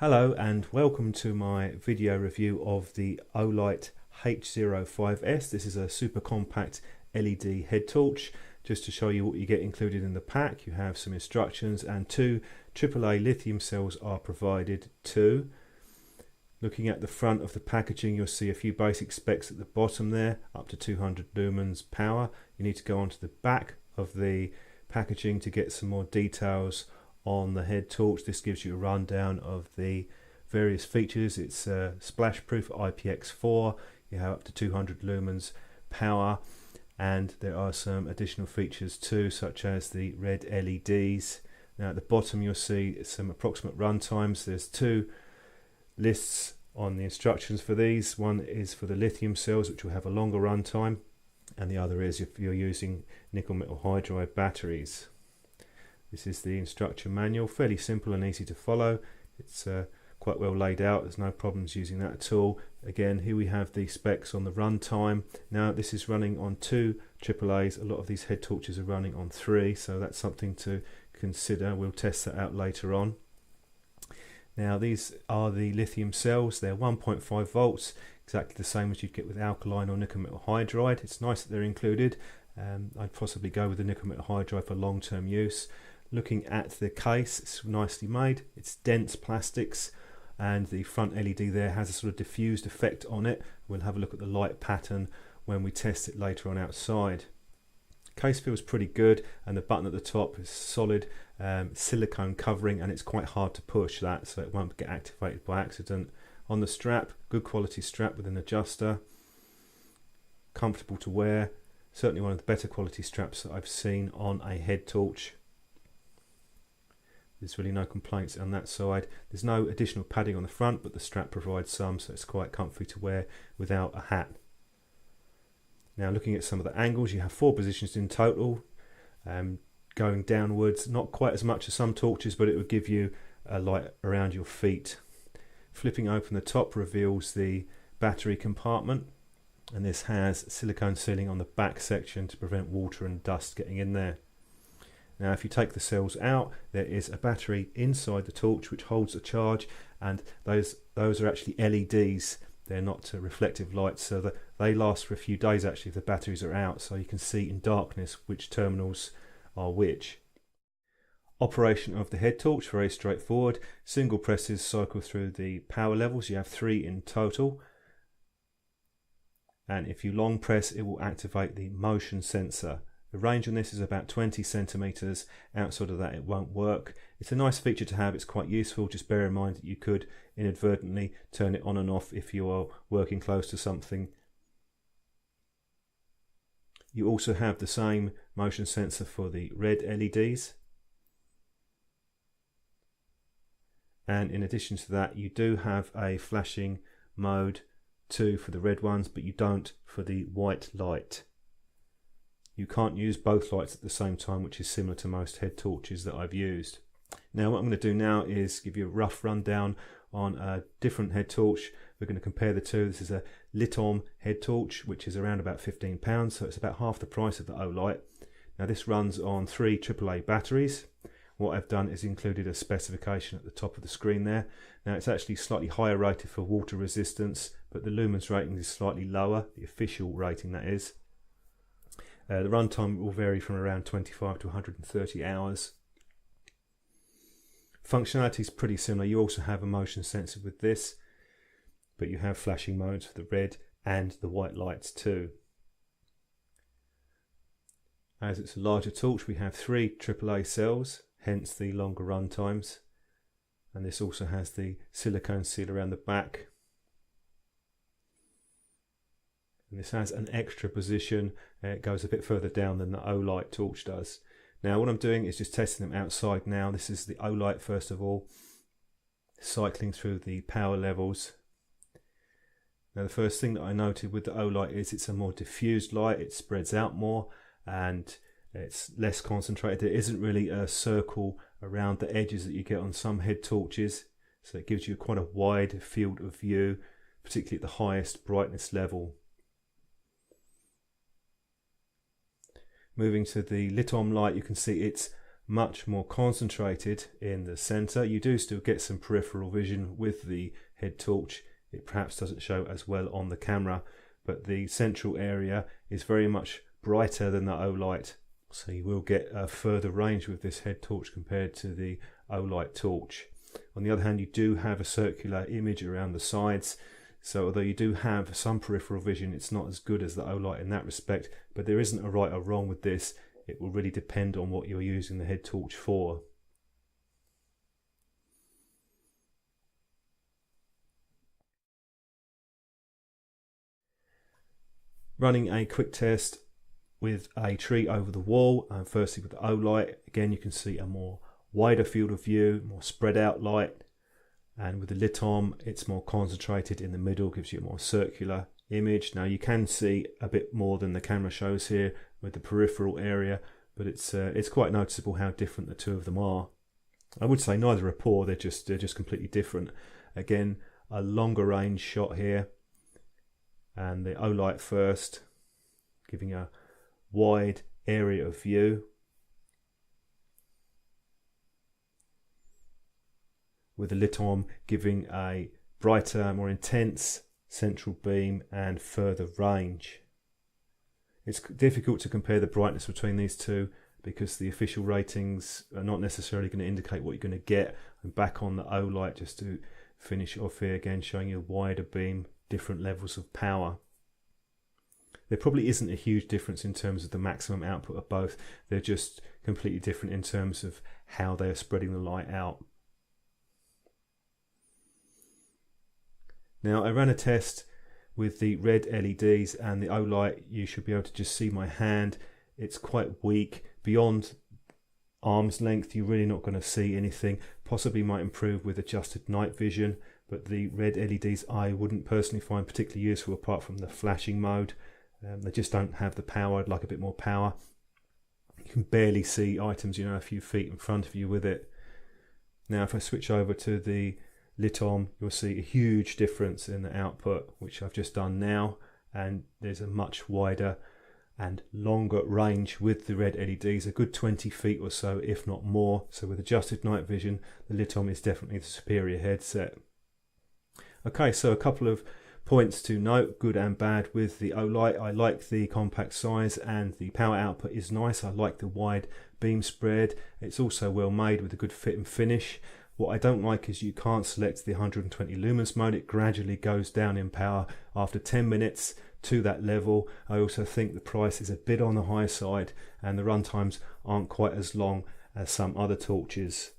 Hello and welcome to my video review of the Olight H05S. This is a super compact LED head torch. Just to show you what you get included in the pack, you have some instructions and two AAA lithium cells are provided too. Looking at the front of the packaging, you'll see a few basic specs at the bottom there, up to 200 lumens power. You need to go onto the back of the packaging to get some more details on the head torch. This gives you a rundown of the various features. It's splash proof IPX4, you have up to 200 lumens power, and there are some additional features too, such as the red LEDs. Now at the bottom you'll see some approximate run times. There's two lists on the instructions for these. One is for the lithium cells, which will have a longer run time, and the other is if you're using nickel metal hydride batteries. This is the instruction manual, fairly simple and easy to follow. It's quite well laid out, there's no problems using that at all. Again, here we have the specs on the runtime. Now this is running on two AAAs, a lot of these head torches are running on 3, so that's something to consider. We'll test that out later on. Now these are the lithium cells, they're 1.5 volts, exactly the same as you'd get with alkaline or nickel metal hydride. It's nice that they're included. I'd possibly go with the nickel metal hydride for long-term use. Looking at the case, it's nicely made, it's dense plastics, and the front LED there has a sort of diffused effect on it. We'll have a look at the light pattern when we test it later on outside. Case feels pretty good, and the button at the top is solid silicone covering, and it's quite hard to push that, so it won't get activated by accident. On the strap, good quality strap with an adjuster, comfortable to wear, certainly one of the better quality straps that I've seen on a head torch. There's really no complaints on that side. There's no additional padding on the front, but the strap provides some, so it's quite comfy to wear without a hat. Now looking at some of the angles, you have 4 positions in total, going downwards, not quite as much as some torches, but it would give you a light around your feet. Flipping open the top reveals the battery compartment, and this has silicone sealing on the back section to prevent water and dust getting in there. Now if you take the cells out, there is a battery inside the torch which holds a charge, and those are actually LEDs. They're not reflective lights, so that they last for a few days actually if the batteries are out, so you can see in darkness which terminals are which. Operation of the head torch, very straightforward. Single presses cycle through the power levels, you have 3 in total, and if you long press it will activate the motion sensor. The range on this is about 20 centimeters. Outside of that it won't work. It's a nice feature to have, it's quite useful. Just bear in mind that you could inadvertently turn it on and off if you are working close to something. You also have the same motion sensor for the red LEDs. And in addition to that, you do have a flashing mode too for the red ones, but you don't for the white light. You can't use both lights at the same time, which is similar to most head torches that I've used. Now what I'm going to do now is give you a rough rundown on a different head torch. We're going to compare the two. This is a Lithium head torch, which is around about £15, so it's about half the price of the Olight. Now this runs on 3 AAA batteries. What I've done is included a specification at the top of the screen there. Now it's actually slightly higher rated for water resistance, but the lumens rating is slightly lower, the official rating that is. The runtime will vary from around 25 to 130 hours. Functionality is pretty similar. You also have a motion sensor with this, but you have flashing modes for the red and the white lights too. As it's a larger torch, we have 3 AAA cells, hence the longer run times. And this also has the silicone seal around the back. And this has an extra position, it goes a bit further down than the Olight torch does. Now what I'm doing is just testing them outside now. This is the Olight first of all, cycling through the power levels. Now the first thing that I noted with the Olight is it's a more diffused light, it spreads out more and it's less concentrated. There isn't really a circle around the edges that you get on some head torches, so it gives you quite a wide field of view, particularly at the highest brightness level. Moving to the Lithium light, you can see it's much more concentrated in the center. You do still get some peripheral vision with the head torch. It perhaps doesn't show as well on the camera, but the central area is very much brighter than the Olight, so you will get a further range with this head torch compared to the Olight torch. On the other hand, you do have a circular image around the sides, so although you do have some peripheral vision, it's not as good as the Olight in that respect, but there isn't a right or wrong with this. It will really depend on what you're using the head torch for. Running a quick test with a tree over the wall, and firstly with the Olight, again you can see a more wider field of view, more spread out light, and with the Lithium it's more concentrated in the middle, gives you a more circular image. Now you can see a bit more than the camera shows here with the peripheral area, but it's quite noticeable how different the two of them are. I would say neither are poor, they're just completely different. Again, a longer range shot here, and the Olight first, giving a wide area of view, with the Lithium giving a brighter, more intense central beam and further range. It's difficult to compare the brightness between these two because the official ratings are not necessarily going to indicate what you're going to get. I'm back on the Olight just to finish off here, again showing you a wider beam, different levels of power. There probably isn't a huge difference in terms of the maximum output of both. They're just completely different in terms of how they are spreading the light out. Now I ran a test with the red LEDs and the Olight. You should be able to just see my hand. It's quite weak. Beyond arm's length you're really not going to see anything. Possibly might improve with adjusted night vision, but the red LEDs I wouldn't personally find particularly useful apart from the flashing mode. They just don't have the power. I'd like a bit more power. You can barely see items, you know, a few feet in front of you with it. Now if I switch over to the Lithium, you'll see a huge difference in the output, which I've just done now, and there's a much wider and longer range with the red LEDs, a good 20 feet or so, if not more. So with adjusted night vision, the Lithium is definitely the superior headset. Okay, so a couple of points to note, good and bad with the Olight. I like the compact size and the power output is nice. I like the wide beam spread. It's also well made with a good fit and finish. What I don't like is you can't select the 120 lumens mode. It gradually goes down in power after 10 minutes to that level. I also think the price is a bit on the high side and the runtimes aren't quite as long as some other torches.